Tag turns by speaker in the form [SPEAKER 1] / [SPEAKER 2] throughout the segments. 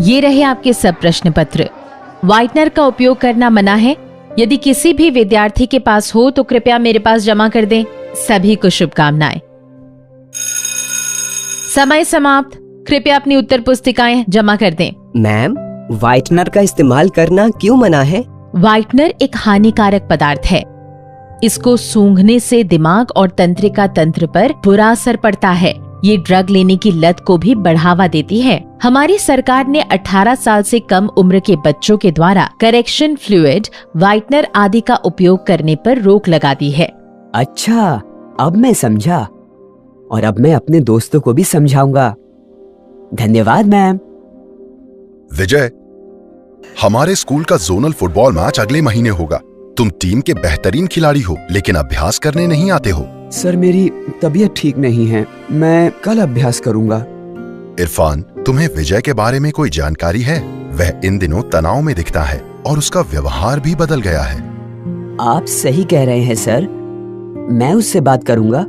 [SPEAKER 1] ये रहे आपके सब प्रश्न पत्र। व्हाइटनर का उपयोग करना मना है। यदि किसी भी विद्यार्थी के पास हो तो कृपया मेरे पास जमा कर दें। सभी को शुभकामनाएं। समय समाप्त। कृपया अपनी उत्तर पुस्तिकाएं जमा कर दें।
[SPEAKER 2] मैम, व्हाइटनर का इस्तेमाल करना क्यों मना है?
[SPEAKER 1] व्हाइटनर एक हानिकारक पदार्थ है। इसको सूंघने से दिमाग और तंत्रिका तंत्र पर बुरा असर पड़ता है। ये ड्रग लेने की लत को भी बढ़ावा देती है। हमारी सरकार ने 18 साल से कम उम्र के बच्चों के द्वारा करेक्शन फ्लूइड, व्हाइटनर आदि का उपयोग करने पर रोक लगा दी है।
[SPEAKER 2] अच्छा, अब मैं समझा और अब मैं अपने दोस्तों को भी समझाऊंगा। धन्यवाद मैम।
[SPEAKER 3] विजय, हमारे स्कूल का जोनल फुटबॉल मैच अगले महीने होगा। तुम टीम के बेहतरीन खिलाड़ी हो, लेकिन अभ्यास करने नहीं आते हो।
[SPEAKER 4] सर, मेरी तबीयत ठीक नहीं है। मैं कल अभ्यास करूंगा।
[SPEAKER 3] इरफान, तुम्हें विजय के बारे में कोई जानकारी है? वह इन दिनों तनाव में दिखता है और उसका व्यवहार भी बदल गया है।
[SPEAKER 2] आप सही कह रहे हैं सर, मैं उससे बात करूंगा।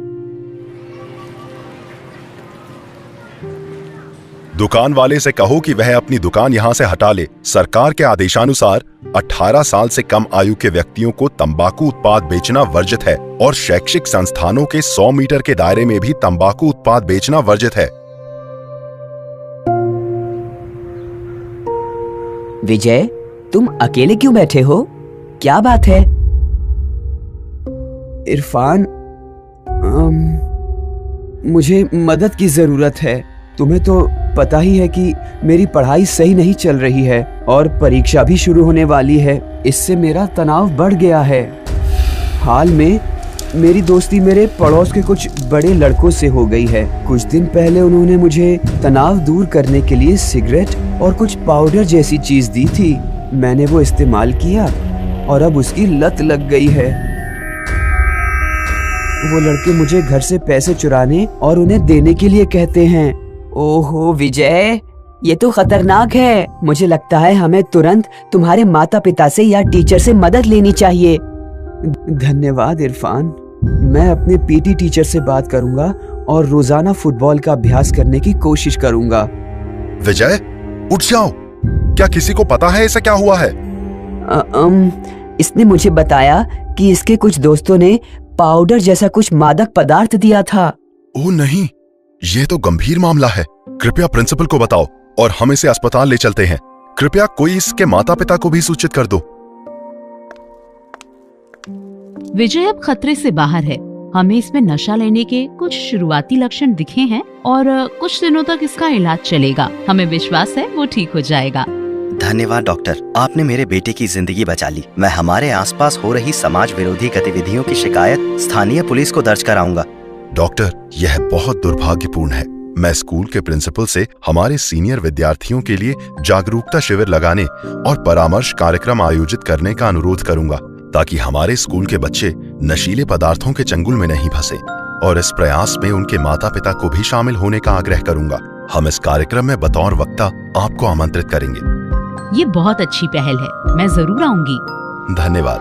[SPEAKER 3] दुकान वाले से कहो कि वह अपनी दुकान यहाँ से हटा ले। सरकार के आदेशानुसार 18 साल से कम आयु के व्यक्तियों को तंबाकू उत्पाद बेचना वर्जित है और शैक्षिक संस्थानों के 100 मीटर के दायरे में भी तंबाकू उत्पाद बेचना वर्जित है।
[SPEAKER 2] विजय, तुम अकेले क्यों बैठे हो? क्या बात है?
[SPEAKER 4] इरफान, मुझे मदद की जरूरत है। तुम्हें तो पता ही है कि मेरी पढ़ाई सही नहीं चल रही है और परीक्षा भी शुरू होने वाली है। इससे मेरा तनाव बढ़ गया है। हाल में मेरी दोस्ती मेरे पड़ोस के कुछ बड़े लड़कों से हो गई है। कुछ दिन पहले उन्होंने मुझे तनाव दूर करने के लिए सिगरेट और कुछ पाउडर जैसी चीज दी थी। मैंने वो इस्तेमाल किया और अब उसकी लत लग गई है। वो लड़के मुझे घर से पैसे चुराने और उन्हें देने के लिए कहते हैं।
[SPEAKER 2] ओहो विजय, ये तो खतरनाक है। मुझे लगता है हमें तुरंत तुम्हारे माता पिता से या टीचर से मदद लेनी चाहिए।
[SPEAKER 4] धन्यवाद इरफान। मैं अपने पीटी टीचर से बात करूंगा और रोजाना फुटबॉल का अभ्यास करने की कोशिश करूंगा।
[SPEAKER 3] विजय, उठ जाओ। क्या किसी को पता है इसे क्या हुआ है?
[SPEAKER 2] इसने मुझे बताया कि इसके कुछ दोस्तों ने पाउडर जैसा कुछ मादक पदार्थ दिया था।
[SPEAKER 3] ओह नहीं, ये तो गंभीर मामला है। कृपया प्रिंसिपल को बताओ और हम इसे अस्पताल ले चलते हैं। कृपया कोई इसके माता पिता को भी सूचित कर दो।
[SPEAKER 5] विजय अब खतरे से बाहर है। हमें इसमें नशा लेने के कुछ शुरुआती लक्षण दिखे हैं और कुछ दिनों तक इसका इलाज चलेगा। हमें विश्वास है वो ठीक हो जाएगा।
[SPEAKER 6] धन्यवाद डॉक्टर, आपने मेरे बेटे की जिंदगी बचा ली। मैं हमारे आसपास हो रही समाज विरोधी गतिविधियों की शिकायत स्थानीय पुलिस को दर्ज कराऊंगा।
[SPEAKER 3] डॉक्टर, यह बहुत दुर्भाग्यपूर्ण है। मैं स्कूल के प्रिंसिपल से हमारे सीनियर विद्यार्थियों के लिए जागरूकता शिविर लगाने और परामर्श कार्यक्रम आयोजित करने का अनुरोध करूंगा, ताकि हमारे स्कूल के बच्चे नशीले पदार्थों के चंगुल में नहीं फंसे। और इस प्रयास में उनके माता पिता को भी शामिल होने का आग्रह करूंगा। हम इस कार्यक्रम में बतौर वक्ता आपको आमंत्रित करेंगे।
[SPEAKER 5] ये बहुत अच्छी पहल है, मैं जरूर आऊंगी।
[SPEAKER 3] धन्यवाद।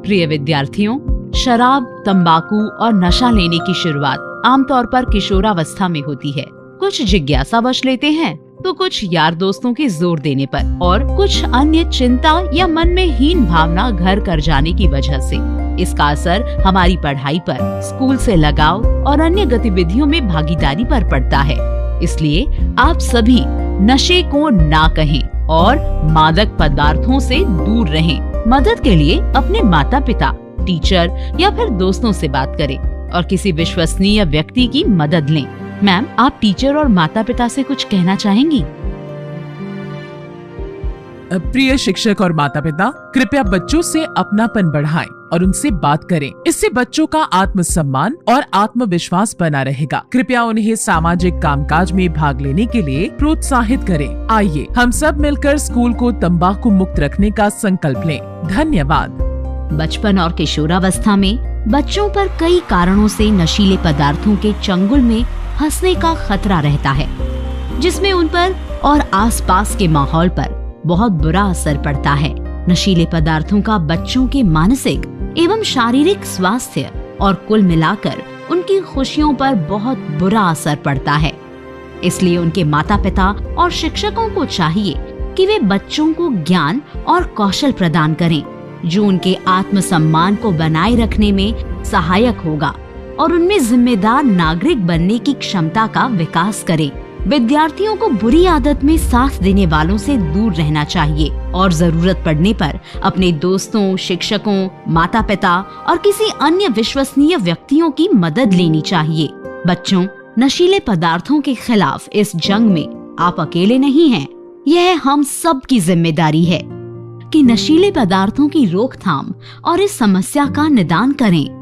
[SPEAKER 5] प्रिय विद्यार्थियों, शराब, तंबाकू और नशा लेने की शुरुआत आमतौर पर किशोरावस्था में होती है। कुछ जिज्ञासावश लेते हैं तो कुछ यार दोस्तों के जोर देने पर और कुछ अन्य चिंता या मन में हीन भावना घर कर जाने की वजह से। इसका असर हमारी पढ़ाई पर, स्कूल से लगाव और अन्य गतिविधियों में भागीदारी पर पड़ता है। इसलिए आप सभी नशे को ना कहें और मादक पदार्थों से दूर रहें। मदद के लिए अपने माता पिता, टीचर या फिर दोस्तों से बात करें और किसी विश्वसनीय व्यक्ति की मदद लें। मैम, आप टीचर और माता पिता से कुछ कहना चाहेंगी?
[SPEAKER 7] प्रिय शिक्षक और माता पिता, कृपया बच्चों से अपनापन बढ़ाएं और उनसे बात करें। इससे बच्चों का आत्मसम्मान और आत्मविश्वास बना रहेगा। कृपया उन्हें सामाजिक कामकाज में भाग लेने के लिए प्रोत्साहित करें। आइए हम सब मिलकर स्कूल को तंबाकू मुक्त रखने का संकल्प लें। धन्यवाद।
[SPEAKER 5] बचपन और किशोरावस्था में बच्चों पर कई कारणों से नशीले पदार्थों के चंगुल में फंसने का खतरा रहता है, जिसमें उन पर और आसपास के माहौल पर बहुत बुरा असर पड़ता है। नशीले पदार्थों का बच्चों के मानसिक एवं शारीरिक स्वास्थ्य और कुल मिलाकर उनकी खुशियों पर बहुत बुरा असर पड़ता है। इसलिए उनके माता पिता और शिक्षकों को चाहिए कि वे बच्चों को ज्ञान और कौशल प्रदान करें जो उनके आत्मसम्मान को बनाए रखने में सहायक होगा और उनमें जिम्मेदार नागरिक बनने की क्षमता का विकास करें। विद्यार्थियों को बुरी आदत में साथ देने वालों से दूर रहना चाहिए और जरूरत पड़ने पर अपने दोस्तों, शिक्षकों, माता पिता और किसी अन्य विश्वसनीय व्यक्तियों की मदद लेनी चाहिए। बच्चों, नशीले पदार्थों के खिलाफ इस जंग में आप अकेले नहीं हैं। यह हम सब की जिम्मेदारी है कि नशीले पदार्थों की रोकथाम और इस समस्या का निदान करें।